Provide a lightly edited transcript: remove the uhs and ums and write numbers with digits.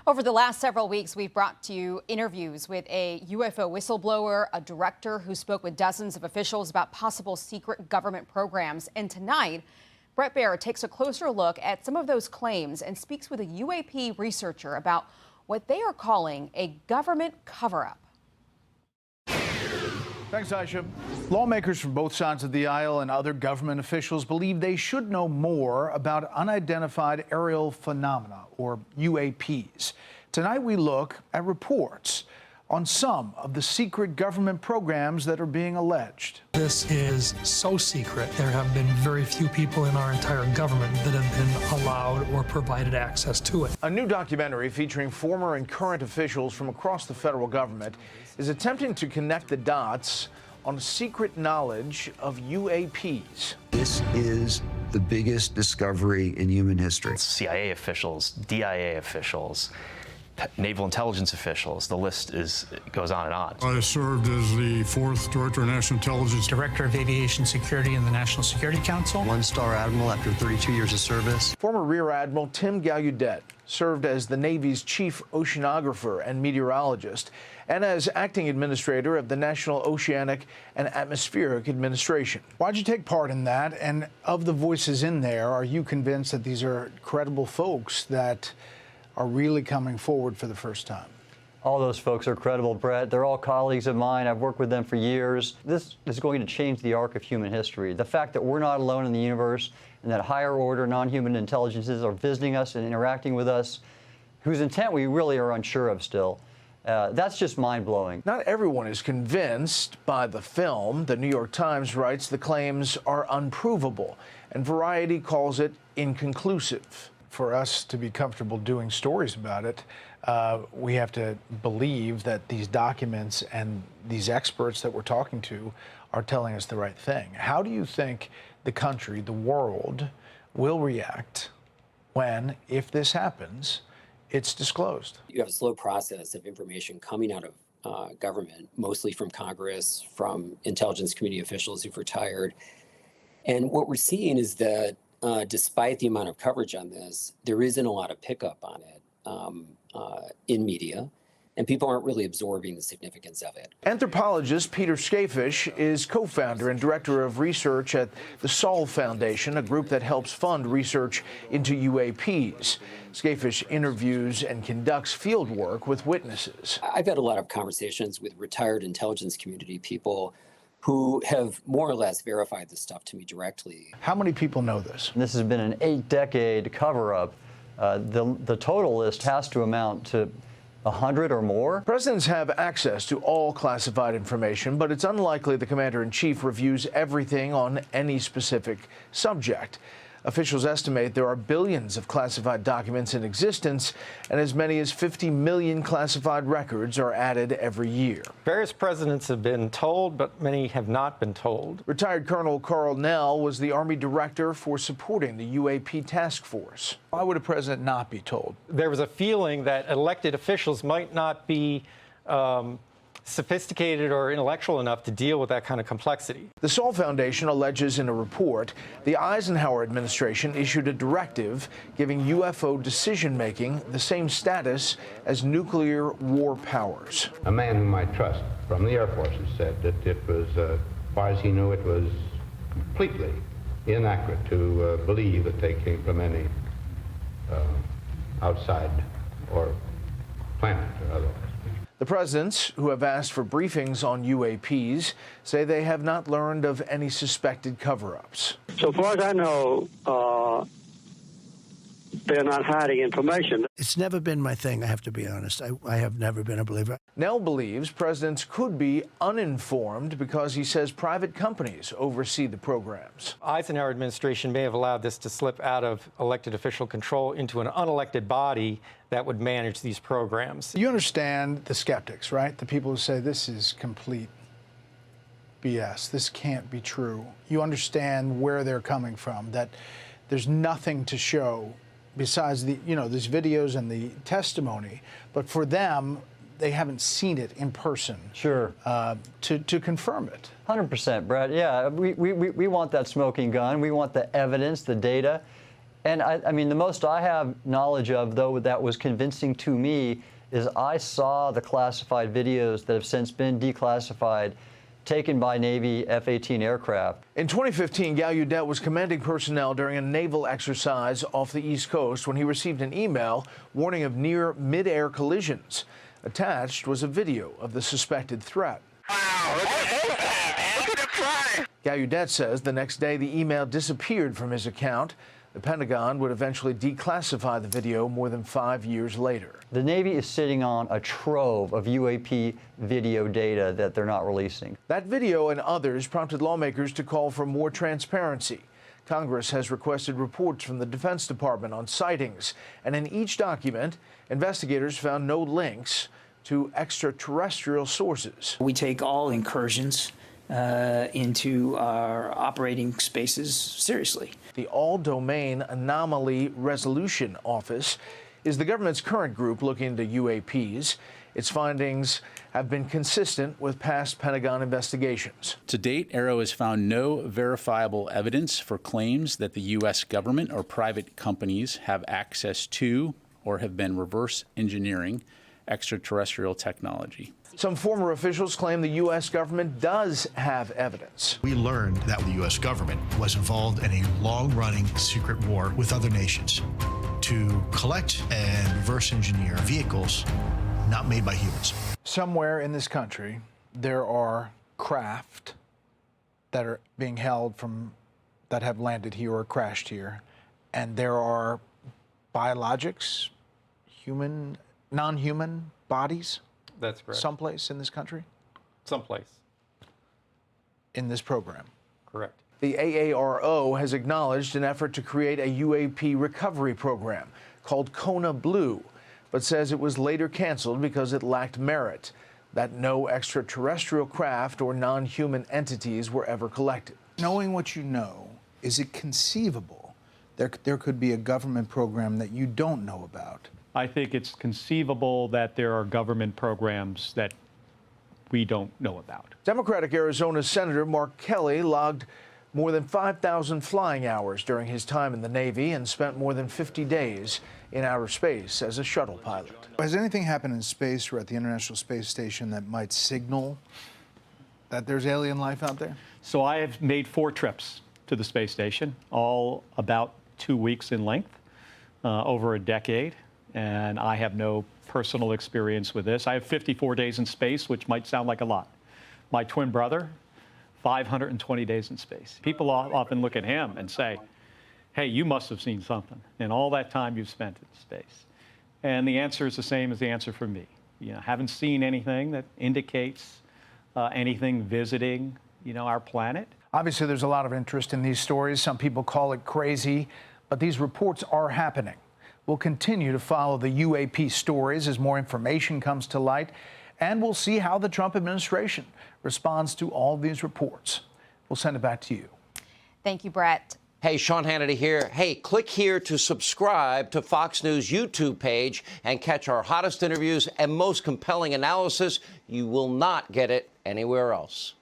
Over the last several weeks, we've brought to you interviews with a UFO whistleblower, a director who spoke with dozens of officials about possible secret government programs. And tonight, Bret Baier takes a closer look at some of those claims and speaks with a UAP researcher about what they are calling a government cover-up. Thanks, Aisha. Lawmakers from both sides of the aisle and other government officials believe they should know more about unidentified aerial phenomena, or UAPs. Tonight we look at reports on some of the secret government programs that are being alleged. This is so secret. There have been very few people in our entire government that have been allowed or provided access to it. A new documentary featuring former and current officials from across the federal government is attempting to connect the dots on secret knowledge of UAPs. This is the biggest discovery in human history. CIA officials, DIA officials, naval intelligence officials, the list goes on and on. I served as the 4th Director of National Intelligence. Director of Aviation Security in the National Security Council. One-star admiral after 32 years of service. Former Rear Admiral Tim Gallaudet served as the Navy's chief oceanographer and meteorologist, and as acting administrator of the National Oceanic and Atmospheric Administration. Why'd you take part in that? And of the voices in there, are you convinced that these are credible folks that are really coming forward for the first time? All those folks are credible, Brett. They're all colleagues of mine. I've worked with them for years. This is going to change the arc of human history. The fact that we're not alone in the universe and that higher order non-human intelligences are visiting us and interacting with us, whose intent we really are unsure of still. That's just mind-blowing. Not everyone is convinced by the film. The New York Times writes the claims are unprovable, and Variety calls it inconclusive. For us to be comfortable doing stories about it, we have to believe that these documents and these experts that we're talking to are telling us the right thing. How do you think the country, the world, will react when, if this happens, it's disclosed? You have a slow process of information coming out of government, mostly from Congress, from intelligence community officials who've retired. And what we're seeing is that despite the amount of coverage on this, there isn't a lot of pickup on it in media, and people aren't really absorbing the significance of it. Anthropologist Peter Skafish is co-founder and director of research at the Sol Foundation, a group that helps fund research into UAPs. Skafish interviews and conducts field work with witnesses. I've had a lot of conversations with retired intelligence community people who have more or less verified this stuff to me directly. How many people know this? This has been an 8-decade cover-up. The total list has to amount to 100 or more. Presidents have access to all classified information, but it's unlikely the commander-in-chief reviews everything on any specific subject. Officials estimate there are billions of classified documents in existence, and as many as 50 million classified records are added every year. Various presidents have been told, but many have not been told. Retired Colonel Carl Nell was the Army director for supporting the UAP task force. Why would a president not be told? There was a feeling that elected officials might not be sophisticated or intellectual enough to deal with that kind of complexity. The Sol Foundation alleges in a report the Eisenhower administration issued a directive giving UFO decision-making the same status as nuclear war powers. A man whom I trust from the Air Force has said that it was, as far as he knew, it was completely inaccurate to believe that they came from any outside or planet or otherwise. The presidents, who have asked for briefings on UAPs, say they have not learned of any suspected cover-ups. So far as I know, they're not hiding information. It's never been my thing, I have to be honest. I have never been a believer. Nell believes presidents could be uninformed because he says private companies oversee the programs. Eisenhower administration may have allowed this to slip out of elected official control into an unelected body that would manage these programs. You understand the skeptics, right? The people who say this is complete BS. This can't be true. You understand where they're coming from, that there's nothing to show besides the, these videos and the testimony. But for them, they haven't seen it in person. Sure. To confirm it. 100%, Brett. Yeah, we want that smoking gun. We want the evidence, the data. And I mean, the most I have knowledge of, though, that was convincing to me is I saw the classified videos that have since been declassified, taken by Navy F-18 aircraft. In 2015, Gallaudet was commanding personnel during a naval exercise off the East Coast when he received an email warning of near mid-air collisions. Attached was a video of the suspected threat. Wow, look at him fly! Gallaudet says the next day the email disappeared from his account. The Pentagon would eventually declassify the video more than 5 years later. The Navy is sitting on a trove of UAP video data that they're not releasing. That video and others prompted lawmakers to call for more transparency. Congress has requested reports from the Defense Department on sightings, and in each document, investigators found no links to extraterrestrial sources. We take all incursions into our operating spaces seriously. The All-Domain Anomaly Resolution Office is the government's current group looking into UAPs. Its findings have been consistent with past Pentagon investigations. To date, AARO has found no verifiable evidence for claims that the U.S. government or private companies have access to or have been reverse engineering extraterrestrial technology. Some former officials claim the U.S. government does have evidence. We learned that the U.S. government was involved in a long-running secret war with other nations to collect and reverse engineer vehicles not made by humans. Somewhere in this country, there are craft that are being held that have landed here or crashed here, and there are biologics, non-human bodies. That's correct. Someplace in this country? Someplace. In this program? Correct. The AARO has acknowledged an effort to create a UAP recovery program called Kona Blue, but says it was later canceled because it lacked merit, that no extraterrestrial craft or non-human entities were ever collected. Knowing what you know, is it conceivable there could be a government program that you don't know about? I think it's conceivable that there are government programs that we don't know about. Democratic Arizona Senator Mark Kelly logged more than 5,000 flying hours during his time in the Navy and spent more than 50 days in outer space as a shuttle pilot. Has anything happened in space or at the International Space Station that might signal that there's alien life out there? So I have made 4 trips to the space station, all about 2 weeks in length, over a decade. And I have no personal experience with this. I have 54 days in space, which might sound like a lot. My twin brother, 520 days in space. People often look at him and say, hey, you must have seen something in all that time you've spent in space. And the answer is the same as the answer for me. You know, haven't seen anything that indicates anything visiting, our planet. Obviously, there's a lot of interest in these stories. Some people call it crazy, but these reports are happening. We'll continue to follow the UAP stories as more information comes to light, and we'll see how the Trump administration responds to all these reports. We'll send it back to you. Thank you, Bret. Hey, Sean Hannity here. Hey, click here to subscribe to Fox News YouTube page and catch our hottest interviews and most compelling analysis. You will not get it anywhere else.